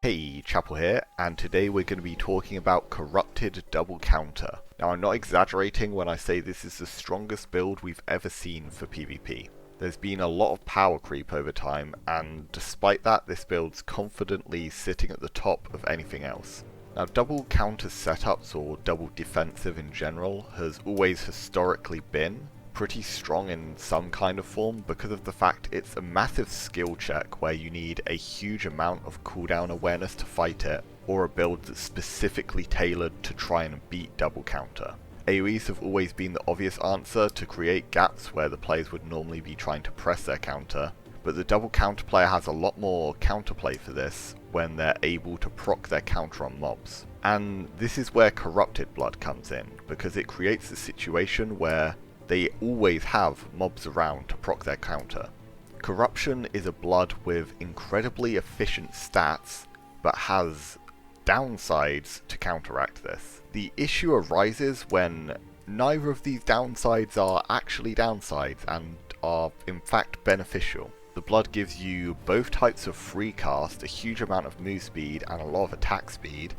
Hey, Chapel here, and today we're going to be talking about Corrupted Double Counter. Now, I'm not exaggerating when I say this is the strongest build we've ever seen for PvP. There's been a lot of power creep over time, and despite that, this build's confidently sitting at the top of anything else. Now, double counter setups, or double defensive in general, has always historically been pretty strong in some kind of form because of the fact it's a massive skill check where you need a huge amount of cooldown awareness to fight it, or a build that's specifically tailored to try and beat double counter. AoEs have always been the obvious answer to create gaps where the players would normally be trying to press their counter, but the double counter player has a lot more counterplay for this when they're able to proc their counter on mobs. And this is where Corrupted Blood comes in, because it creates a situation where they always have mobs around to proc their counter. Corruption is a blood with incredibly efficient stats, but has downsides to counteract this. The issue arises when neither of these downsides are actually downsides and are in fact beneficial. The blood gives you both types of free cast, a huge amount of move speed and a lot of attack speed,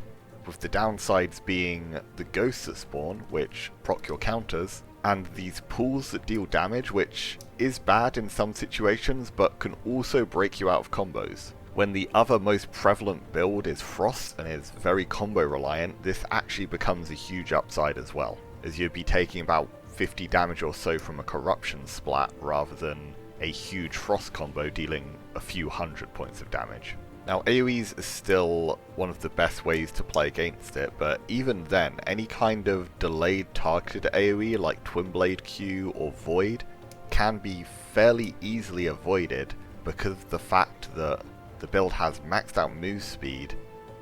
with the downsides being the ghosts that spawn, which proc your counters, and these pools that deal damage, which is bad in some situations, but can also break you out of combos. When the other most prevalent build is Frost and is very combo reliant, this actually becomes a huge upside as well, as you'd be taking about 50 damage or so from a Corruption splat rather than a huge Frost combo dealing a few hundred points of damage. Now, AoEs is still one of the best ways to play against it, but even then, any kind of delayed targeted AoE like Twin Blade Q or Void can be fairly easily avoided because of the fact that the build has maxed out move speed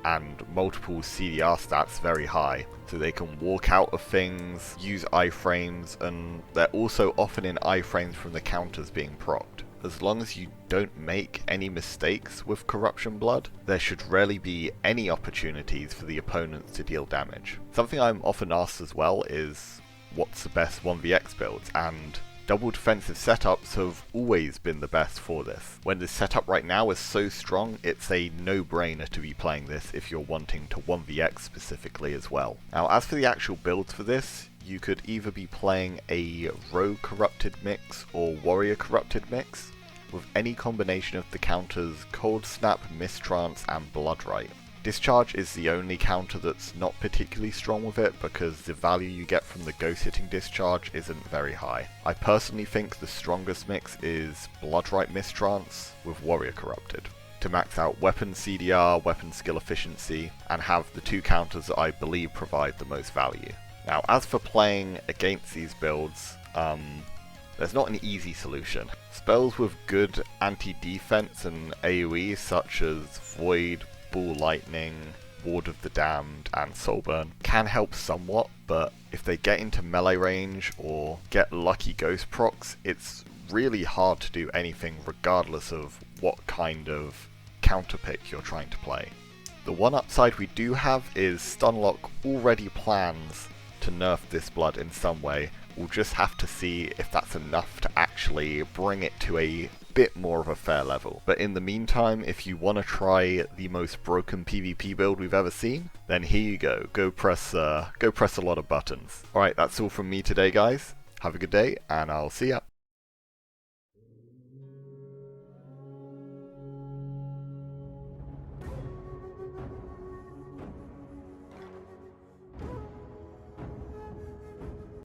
and multiple CDR stats very high, so they can walk out of things, use iframes, and they're also often in iframes from the counters being procced. As long as you don't make any mistakes with Corruption Blood, there should rarely be any opportunities for the opponents to deal damage. Something I'm often asked as well is, what's the best 1vx builds? And double defensive setups have always been the best for this. When this setup right now is so strong, it's a no-brainer to be playing this if you're wanting to 1vx specifically as well. Now, as for the actual builds for this, you could either be playing a Rogue Corrupted mix or Warrior Corrupted mix, with any combination of the counters Cold Snap, Mistrance and Bloodright. Discharge is the only counter that's not particularly strong with it because the value you get from the ghost hitting Discharge isn't very high. I personally think the strongest mix is Bloodright Mistrance with Warrior Corrupted, to max out weapon CDR, weapon skill efficiency, and have the two counters that I believe provide the most value. Now, as for playing against these builds, there's not an easy solution. Spells with good anti-defense and AoE such as Void, Ball Lightning, Ward of the Damned, and Soulburn can help somewhat, but if they get into melee range or get lucky ghost procs, it's really hard to do anything regardless of what kind of counter pick you're trying to play. The one upside we do have is Stunlock already plans to nerf this blood in some way. We'll just have to see if that's enough to actually bring it to a bit more of a fair level. But in the meantime, if you want to try the most broken PvP build we've ever seen, then here you go. Go press a lot of buttons. Alright, that's all from me today, guys. Have a good day, and I'll see ya.